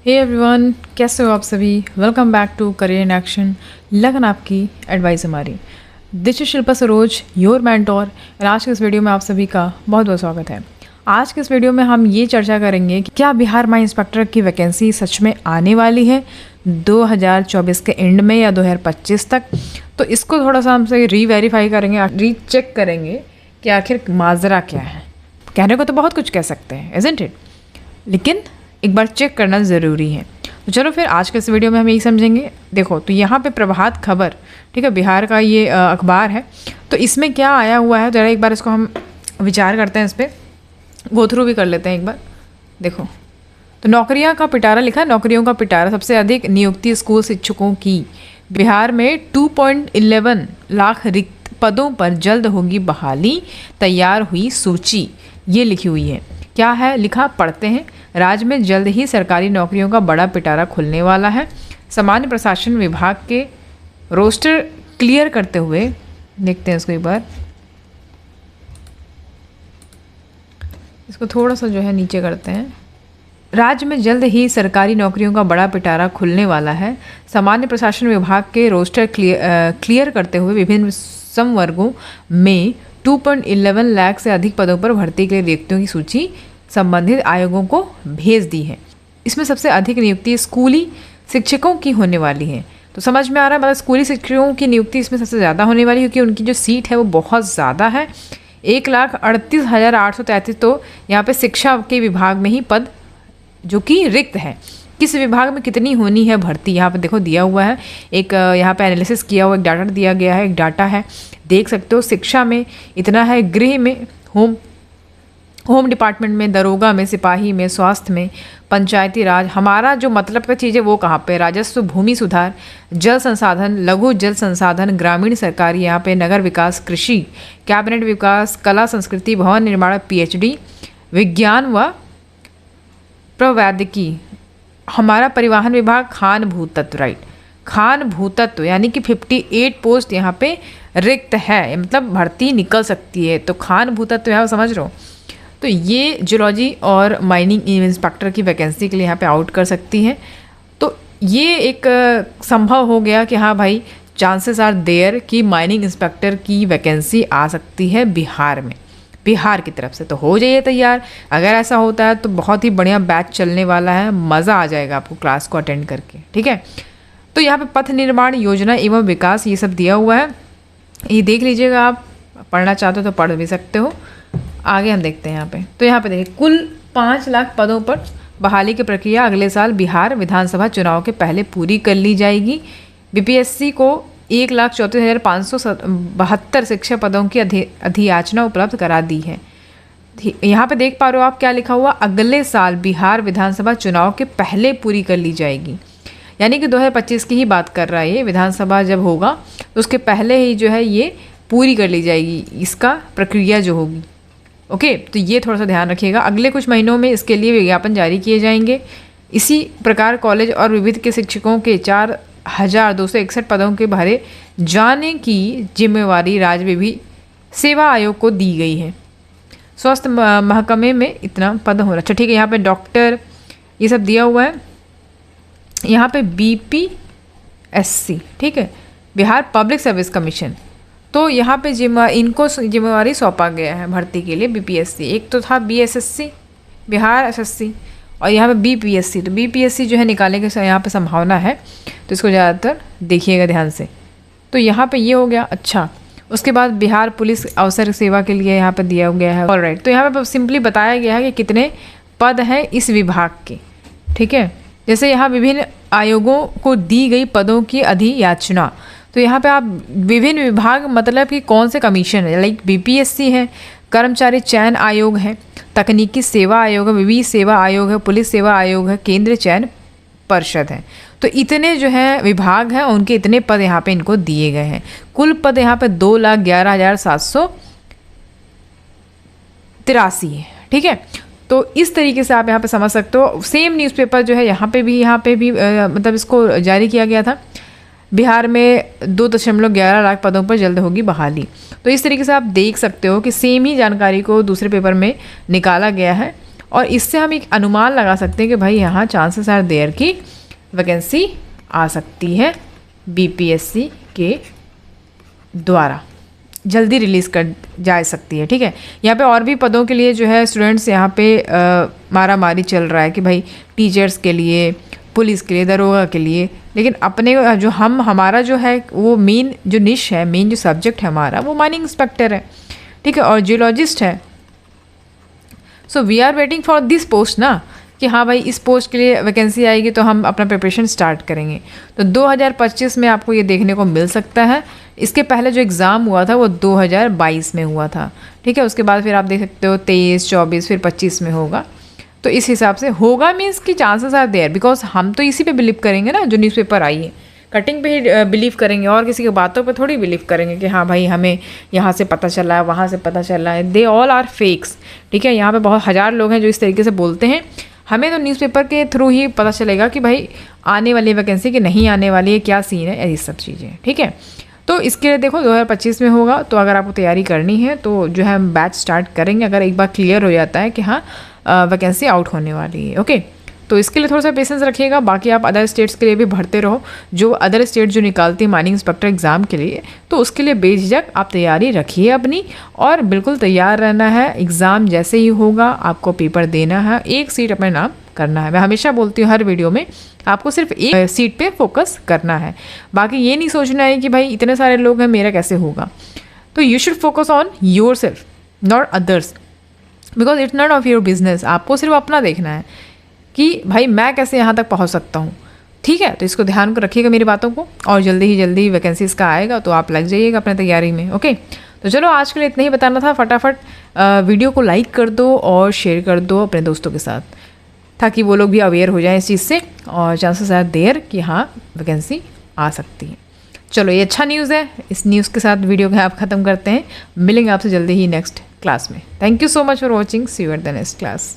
Hey everyone, कैसे हो आप सभी। Welcome back to career in action. लगन आपकी एडवाइस हमारी। This is Shilpa Saroj, your mentor. और आज के इस वीडियो में आप सभी का बहुत बहुत स्वागत है। आज के इस वीडियो में हम ये चर्चा करेंगे कि क्या बिहार माइन इंस्पेक्टर की वैकेंसी सच में आने वाली है 2024 के एंड में या 2025 तक। तो इसको थोड़ा सा हमसे रीवेरीफाई करेंगे, रीचेक करेंगे कि आखिर माजरा क्या है। कहने को तो बहुत कुछ कह सकते हैं, इज़न्ट इट, लेकिन एक बार चेक करना ज़रूरी है। तो चलो फिर आज के इस वीडियो में हम यही समझेंगे। देखो, तो यहाँ पे प्रभात खबर, ठीक है, बिहार का ये अखबार है। तो इसमें क्या आया हुआ है, ज़रा एक बार इसको हम विचार करते हैं, इस पर गो थ्रू भी कर लेते हैं एक बार। देखो, तो नौकरियाँ का पिटारा लिखा है, नौकरियों का पिटारा। सबसे अधिक नियुक्ति स्कूल शिक्षकों की। बिहार में 2.11 लाख रिक्त पदों पर जल्द होगी बहाली, तैयार हुई सूची। ये लिखी हुई है। क्या है लिखा, पढ़ते हैं। राज्य में जल्द ही सरकारी नौकरियों का बड़ा पिटारा खुलने वाला है। सामान्य प्रशासन विभाग के रोस्टर क्लियर करते हुए, देखते हैं इसको एक बार, इसको थोड़ा सा जो है नीचे करते हैं। राज्य में जल्द ही सरकारी नौकरियों का बड़ा पिटारा खुलने वाला है। सामान्य प्रशासन विभाग के रोस्टर क्लियर करते हुए विभिन्न संवर्गों में 2.11 लाख से अधिक पदों पर भर्ती के लिए रिक्तियों की सूची संबंधित आयोगों को भेज दी है। इसमें सबसे अधिक नियुक्ति स्कूली शिक्षकों की होने वाली है। तो समझ में आ रहा है, मतलब स्कूली शिक्षकों की नियुक्ति इसमें सबसे ज़्यादा होने वाली है, क्योंकि उनकी जो सीट है वो बहुत ज़्यादा है। 1,38,833 तो यहाँ पे शिक्षा के विभाग में ही पद जो कि रिक्त है। किस विभाग में कितनी होनी है भर्ती, यहाँ पे देखो दिया हुआ है। एक यहाँ पे एनालिसिस किया हुआ एक डाटा दिया गया है, एक डाटा है, देख सकते हो। शिक्षा में इतना है, गृह में, होम डिपार्टमेंट में, दरोगा में, सिपाही में, स्वास्थ्य में, पंचायती राज, हमारा जो मतलब का चीज़ है वो कहाँ पे, राजस्व, भूमि सुधार, जल संसाधन, लघु जल संसाधन, ग्रामीण सरकारी, यहाँ पे नगर विकास, कृषि, कैबिनेट विकास, कला संस्कृति, भवन निर्माण, PhD, विज्ञान व प्रौद्योगिकी, हमारा परिवहन विभाग, खान भूतत्व, राइट, खान भूतत्व, यानी कि 58 पोस्ट यहाँ पे रिक्त है, मतलब भर्ती निकल सकती है। तो खान भूतत्व यहाँ समझ रहे हो। तो ये जियोलॉजी और माइनिंग इंस्पेक्टर की वैकेंसी के लिए यहाँ पे आउट कर सकती है। तो ये एक संभव हो गया कि हाँ भाई, चांसेस आर देयर कि माइनिंग इंस्पेक्टर की वैकेंसी आ सकती है बिहार में, बिहार की तरफ से। तो हो जाइए तैयार। अगर ऐसा होता है तो बहुत ही बढ़िया बैच चलने वाला है, मज़ा आ जाएगा आपको क्लास को अटेंड करके, ठीक है। तो यहाँ पे पथ निर्माण योजना एवं विकास ये सब दिया हुआ है, ये देख लीजिएगा। आप पढ़ना चाहते हो तो पढ़ भी सकते हो। आगे हम देखते हैं यहाँ पे। तो यहाँ पे देखिए, कुल 5 लाख पदों पर बहाली की प्रक्रिया अगले साल बिहार विधानसभा चुनाव के पहले पूरी कर ली जाएगी। BPSC को 1,34,572 शिक्षक पदों की अधियाचना उपलब्ध करा दी है। यहाँ पे देख पा रहे हो आप, क्या लिखा हुआ, अगले साल बिहार विधानसभा चुनाव के पहले पूरी कर ली जाएगी। यानी कि 2025 की ही बात कर रहा है ये। विधानसभा जब होगा तो उसके पहले ही जो है ये पूरी कर ली जाएगी, इसका प्रक्रिया जो होगी। ओके, तो ये थोड़ा सा ध्यान रखिएगा। अगले कुछ महीनों में इसके लिए विज्ञापन जारी किए जाएंगे। इसी प्रकार कॉलेज और विविध के शिक्षकों के 4,261 पदों के भरे जाने की जिम्मेवारी राज्य विधि सेवा आयोग को दी गई है। स्वास्थ्य महकमे में इतना पद हो रहा। अच्छा ठीक है, यहाँ पे डॉक्टर ये सब दिया हुआ है। यहाँ पे BPSC, ठीक है, बिहार पब्लिक सर्विस कमीशन। तो यहाँ पे इनको जिम्मेवारी सौंपा गया है भर्ती के लिए। BPSC, एक तो था BSSC, बिहार SSC, और यहाँ पे BPSC। तो BPSC जो है निकालने की यहाँ पे संभावना है, तो इसको ज़्यादातर देखिएगा ध्यान से। तो यहाँ पे ये हो गया। अच्छा, उसके बाद बिहार पुलिस अवसर सेवा के लिए यहाँ पे दिया गया है। ऑलराइट, तो यहाँ पे सिंपली बताया गया है कि कितने पद हैं इस विभाग के, ठीक है। जैसे यहाँ विभिन्न आयोगों को दी गई पदों की अधियाचना। तो यहाँ पे आप विभिन्न विभाग मतलब कि कौन से कमीशन है, लाइक BPSC है, कर्मचारी चयन आयोग है, तकनीकी सेवा आयोग है, विधि सेवा आयोग है, पुलिस सेवा आयोग है, केंद्रीय चयन परिषद है। तो इतने जो है विभाग हैं, उनके इतने पद यहाँ पे इनको दिए गए हैं। कुल पद यहाँ पे 2,11,783 है, ठीक है। तो इस तरीके से आप यहाँ पे समझ सकते हो। सेम न्यूज़पेपर जो है यहाँ पे भी मतलब इसको जारी किया गया था। बिहार में 2.11 लाख पदों पर जल्द होगी बहाली। तो इस तरीके से आप देख सकते हो कि सेम ही जानकारी को दूसरे पेपर में निकाला गया है और इससे हम एक अनुमान लगा सकते हैं कि भाई यहाँ चांसेस आर देयर की वैकेंसी आ सकती है बीपीएससी के द्वारा, जल्दी रिलीज़ कर जा सकती है। ठीक है, यहाँ पे और भी पदों के लिए जो है स्टूडेंट्स यहाँ पे मारा मारी चल रहा है कि भाई टीचर्स के लिए, पुलिस के लिए, दरोगा के लिए, लेकिन अपने जो हमारा जो है वो मेन जो निश है, मेन जो सब्जेक्ट है हमारा वो माइनिंग इंस्पेक्टर है। ठीक है, और जियोलॉजिस्ट है। So we are waiting for this post ना, कि हाँ भाई इस पोस्ट के लिए वैकेंसी आएगी तो हम अपना प्रिपरेशन स्टार्ट करेंगे। तो 2025 में आपको ये देखने को मिल सकता है। इसके पहले जो एग्ज़ाम हुआ था वो 2022 में हुआ था। ठीक है, उसके बाद फिर आप देख सकते हो 23, 24, फिर 25 में होगा। तो इस हिसाब से होगा, मीन्स की चांसेस आर देयर, बिकॉज हम तो इसी पे बिलीव करेंगे ना, जो न्यूज़पेपर आई है, कटिंग पे ही बिलीव करेंगे, और किसी की बातों पे थोड़ी बिलीव करेंगे कि हाँ भाई हमें यहाँ से पता चला है, वहाँ से पता चला है। They all are fakes. ठीक है, यहाँ पे बहुत हज़ार लोग हैं जो इस तरीके से बोलते हैं। हमें तो न्यूज़पेपर के थ्रू ही पता चलेगा कि भाई आने वाली वैकेंसी कि नहीं आने वाली है, क्या सीन है, ये सब चीज़ें। ठीक है, तो इसके लिए देखो 2025 में होगा। तो अगर आपको तैयारी करनी है तो जो है हम बैच स्टार्ट करेंगे, अगर एक बार क्लियर हो जाता है कि हाँ वैकेंसी आउट होने वाली है। ओके, तो इसके लिए थोड़ा सा पेशेंस रखिएगा। बाकी आप अदर स्टेट्स के लिए भी भरते रहो, जो अदर स्टेट जो निकालती है माइनिंग इंस्पेक्टर एग्ज़ाम के लिए, तो उसके लिए बेझिझक आप तैयारी रखिए अपनी, और बिल्कुल तैयार रहना है। एग्ज़ाम जैसे ही होगा आपको पेपर देना है, एक सीट अपने नाम करना है। मैं हमेशा बोलती हूँ हर वीडियो में, आपको सिर्फ एक सीट पे फोकस करना है। बाकी ये नहीं सोचना है कि भाई इतने सारे लोग हैं, मेरा कैसे होगा। तो you should focus on your self, not others, because it's not of your business. आपको सिर्फ अपना देखना है कि भाई मैं कैसे यहाँ तक पहुँच सकता हूँ। ठीक है, तो इसको ध्यान को रखिएगा मेरी बातों को, और जल्दी ही जल्दी वैकेंसीज का आएगा तो आप लग जाइएगा अपने तैयारी में। ओके, तो चलो आज के लिए इतना ही बताना था। फटाफट वीडियो को लाइक कर दो और शेयर कर दो अपने दोस्तों के साथ, ताकि वो लोग भी अवेयर हो जाएं इस चीज़ से, और चांसेस आर देयर कि हाँ वैकेंसी आ सकती है। चलो ये अच्छा न्यूज़ है। इस न्यूज़ के साथ वीडियो को आप ख़त्म करते हैं। मिलेंगे आपसे जल्दी ही नेक्स्ट क्लास में। Thank you so much for watching. See you at the next class.